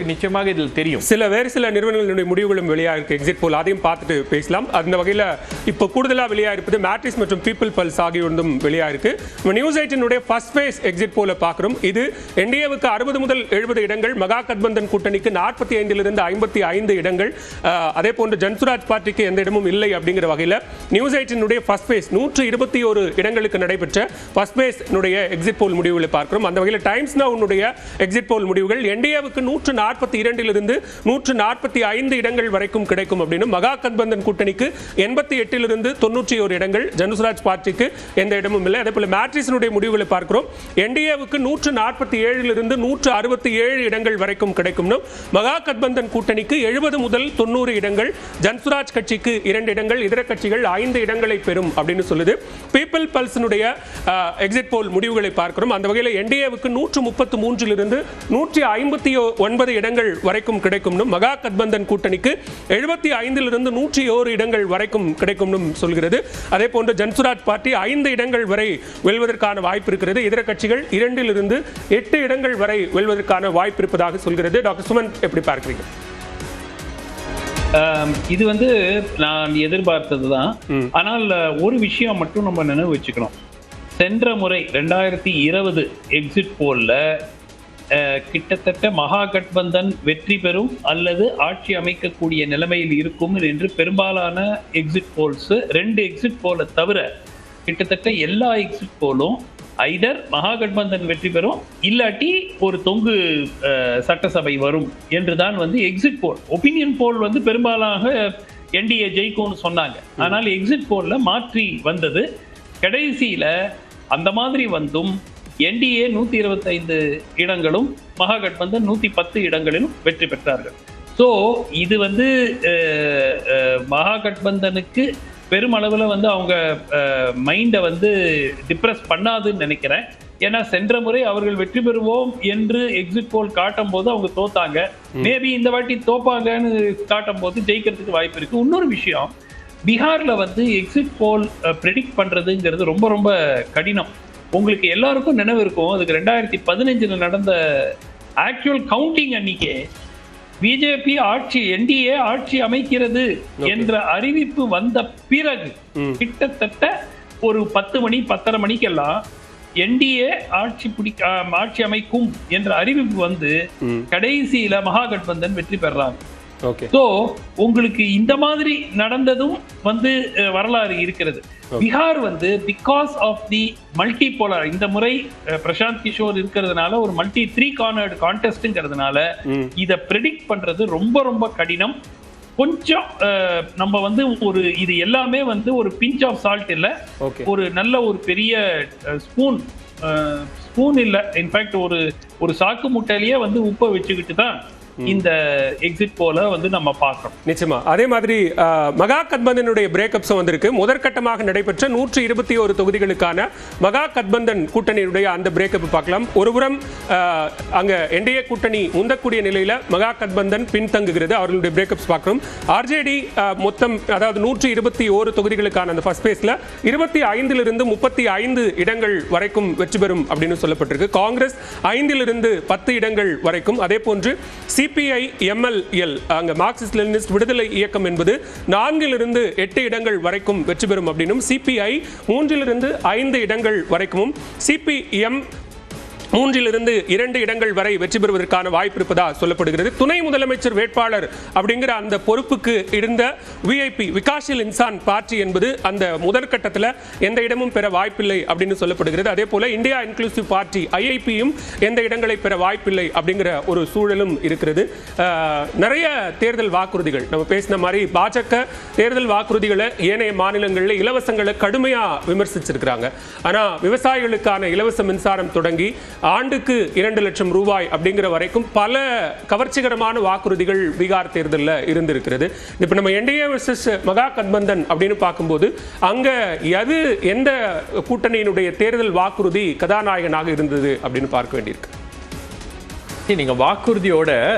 நிச்சயமாக இதில் தெரியும். வேறு சில நிறுவனங்களுடைய முடிவுகளும் வெளியாயிருக்கு எக்ஸிட் போல், அதையும் பார்த்துட்டு பேசலாம். அந்த வகையில் இப்போ கூடுதலாக வெளியாயிருப்பது மேட்ரிஸ் மற்றும் பீப்பிள் பல்ஸ் ஆகியோரும் வெளியாயிருக்கு. நியூஸ் 18 ஃபர்ஸ்ட் ஃபேஸ் எக்ஸிட் போல பார்க்கிறோம். இது என்டிஏவுக்கு 60 முதல் 70 இடங்கள், மகா கட்பந்தன் கூட்டணிக்கு 45 55 இடங்கள், அதே போன்று ஜன்சுராஜ் பார்ட்டிக்கு எந்த இடமும் இல்லை அப்படிங்கிற வகையில் நியூஸ் 18 ஃபர்ஸ்ட் ஃபேஸ் 121 இடங்களுக்கு நடைபெற்ற ஃபர்ஸ்ட் ஃபேஸ் எக்ஸிட் போல் முடிவுகளை பார்க்கிறோம். அந்த வகையில் டைம்ஸ் நவ் எக்ஸிட் போல் முடிவுகள் என்டிஏவுக்கு 142 145 இடங்கள் வரைக்கும் கிடைக்கும் அப்படின்னு, மகா கட்பந்தன் கூட்டணிக்கு 88 91 இடங்கள், ஜனுஸ்ராஜ் பார்ட்டிக்கு எந்த இடமும் இல்லை. அதே போல மேட்ரிஸினுடைய முடிவுகளை பார்க்கிறோம். என்டிஏவுக்கு 147 167 இடங்கள் வரைக்கும் கிடைக்கும். மகா கட்பந்தன் கூட்டணிக்கு 70 முதல் 90 இடங்கள், ஜன்சுராஜ் கட்சிக்கு 2 இடங்கள், இதர கட்சிகள் 5 இடங்களை பெறும் அப்படின்னு சொல்லுது. பீப்பிள் பல்ஸினுடைய எக்ஸிட் போல் முடிவுகளை பார்க்கிறோம். அந்த வகையில் என்டிஏவுக்கு 133 159 இடங்கள் வரைக்கும் கிடைக்கும். மகா கட்பந்தன் கூட்டணிக்கு 75 101 இடங்கள் வரைக்கும் கிடைக்கும் சொல்கிறது. அதே போன்று ஜன்சுராஜ் பார்ட்டி 5 இடங்கள் வரை வெல்வதற்கான வாய்ப்பு இருக்கிறது. இதர கட்சிகள் 2 8 இடங்கள் வரை வெல்வதற்கான வாய்ப்பு இருப்பதாக சொல்கிறது. டாக்டர் சுமன் எப்படி பார்க்கிறீங்க? இது நான் எதிர்பார்த்ததுதான். ஆனால் ஒரு விஷயம் மட்டும் நம்ம நினைவு வச்சுக்கணும். சென்ற முறை 2020 எக்ஸிட் போல்ல கிட்டத்தட்ட மகா கட்பந்தன் வெற்றி பெறும் அல்லது ஆட்சி அமைக்கக்கூடிய நிலைமையில் இருக்கும் என்று பெரும்பாலான எக்ஸிட் போல்ஸ், 2 எக்ஸிட் போலை தவிர கிட்டத்தட்ட எல்லா எக்ஸிட் போலும் ஐதர் மகா கட்பந்தன் வெற்றி பெறும் இல்லாட்டி ஒரு தொங்கு சட்டசபை வரும் என்றுதான் எக்ஸிட் போல். ஒப்பீனியன் போல் பெரும்பாலாக என்டிஏ ஜெயிக்கும்னு சொன்னாங்க. ஆனால் எக்ஸிட் போல்ல மாற்றி வந்தது. கடைசியில அந்த மாதிரி வந்தும் என்டிஏ 125 இடங்களும் மகா கட்பந்தன் 110 இடங்களிலும் வெற்றி பெற்றார்கள். ஸோ இது மகா கட்பந்தனுக்கு பெருமளவில் அவங்க மைண்டை டிப்ரெஸ் பண்ணாதுன்னு நினைக்கிறேன். ஏன்னா சென்ற முறை அவர்கள் வெற்றி பெறுவோம் என்று எக்ஸிட் போல் காட்டும் போது அவங்க தோத்தாங்க. மேபி இந்த வாட்டி தோப்பாங்கன்னு காட்டும் போது ஜெயிக்கிறதுக்கு வாய்ப்பு இருக்கு. இன்னொரு விஷயம், பீகார்ல எக்ஸிட் போல் ப்ரெடிக்ட் பண்றதுங்கிறது ரொம்ப ரொம்ப கடினம். உங்களுக்கு எல்லாருக்கும் நினைவு இருக்கும், அதுக்கு 2015 நடந்த ஆக்சுவல் கவுண்டிங் அன்னைக்கே பிஜேபி என்டிஏ ஆட்சி அமைக்கிறது என்ற அறிவிப்பு வந்த பிறகு கிட்டத்தட்ட ஒரு 10 மணி 10:30 மணிக்கெல்லாம் என்டிஏ ஆட்சி அமைக்கும் என்ற அறிவிப்பு கடைசியில மகா கட்பந்தன் வெற்றி பெறாங்க. சோ உங்களுக்கு இந்த மாதிரி நடந்ததும் வரலாறு இருக்கிறது. Bihar because of the multipolar, இந்த முறை பிரசாந்த் கிஷோர் இருக்கிறதுனால ஒரு மல்டி 3 கார்னர்டு கான்டெஸ்ட்ங்கிறதுனால இதை ப்ரெடிக்ட் பண்றது ரொம்ப ரொம்ப கடினம். கொஞ்சம் நம்ம ஒரு இது எல்லாமே ஒரு பிஞ்ச் ஆஃப் சால்ட் இல்ல, ஒரு நல்ல ஒரு பெரிய ஸ்பூன் இல்ல, இன்ஃபேக்ட் ஒரு சாக்கு முட்டையிலேயே உப்பை வச்சுக்கிட்டு தான் இந்த எக்ஸிட் போல நம்ம பார்க்கிறோம். நிச்சயமா அதே மாதிரி மகா கட்பந்தனுடைய பிரேக்கப்ஸும் வந்திருக்கு. முதற்கட்டமாக நடைபெற்ற 121 தொகுதிகளுக்கான மகா கட்பந்தன் கூட்டணியுடைய அந்த பிரேக்கப் பார்க்கலாம். ஒருபுறம் அங்க என்டிஏ கூட்டணி முந்தக்கூடிய நிலையில மகா கட்பந்தன் பின்தங்குகிறது. அவர்களுடைய பிரேக்கப்ஸ் பார்க்கிறோம். ஆர்ஜேடி மொத்தம் அதாவது 121 தொகுதிகளுக்கான அந்த ஃபர்ஸ்ட் பேஸ்ல 25 35 இடங்கள் வரைக்கும் வெற்றி பெறும் அப்படின்னு சொல்லப்பட்டிருக்கு. காங்கிரஸ் 5 10 இடங்கள் வரைக்கும், அதே போன்று சிபிஐ எம்எல்எல் அங்க மார்க்சிஸ்ட் லெனினிஸ்ட் விடுதலை இயக்கம் என்பது 4 8 இடங்கள் வரைக்கும் வெற்றி பெறும் அப்படின்னும், சிபிஐ 3 5 இடங்கள் வரைக்கும், சிபிஎம் 3 2 இடங்கள் வரை வெற்றி பெறுவதற்கான வாய்ப்பு இருப்பதா சொல்லப்படுகிறது. துணை முதலமைச்சர் வேட்பாளர் அப்படிங்கிற அந்த பொறுப்புக்கு இருந்த விஐபி விகாஷில் இன்சான் பார்ட்டி என்பது அந்த முதற்கட்டத்தில் எந்த இடமும் பெற வாய்ப்பில்லை அப்படின்னு சொல்லப்படுகிறது. அதே போல இந்தியா இன்க்ளூசிவ் பார்ட்டி ஐஐபியும் எந்த இடங்களை பெற வாய்ப்பில்லை அப்படிங்கிற ஒரு சூழலும் இருக்கிறது. நிறைய தேர்தல் வாக்குறுதிகள் நம்ம பேசின மாதிரி பாஜக தேர்தல் வாக்குறுதிகளை ஏனைய மாநிலங்களில் இலவசங்களை கடுமையா விமர்சிச்சிருக்கிறாங்க. ஆனா விவசாயிகளுக்கான இலவச மின்சாரம் தொடங்கி ஆண்டுக்கு 2 லட்சம் ரூபாய் அப்படிங்கிற வரைக்கும் பல கவர்ச்சிகரமான வாக்குறுதிகள் பீகார் தேர்தலில் இருந்திருக்கிறது. இப்போ நம்ம என்டிஏ வெர்சஸ் மகா கட்பந்தன் அப்படின்னு பார்க்கும்போது அங்க எந்த கூட்டணியினுடைய தேர்தல் வாக்குறுதி கதாநாயகனாக இருந்தது அப்படின்னு பார்க்க வேண்டியிருக்கு. நீங்க வாக்குறுதியோட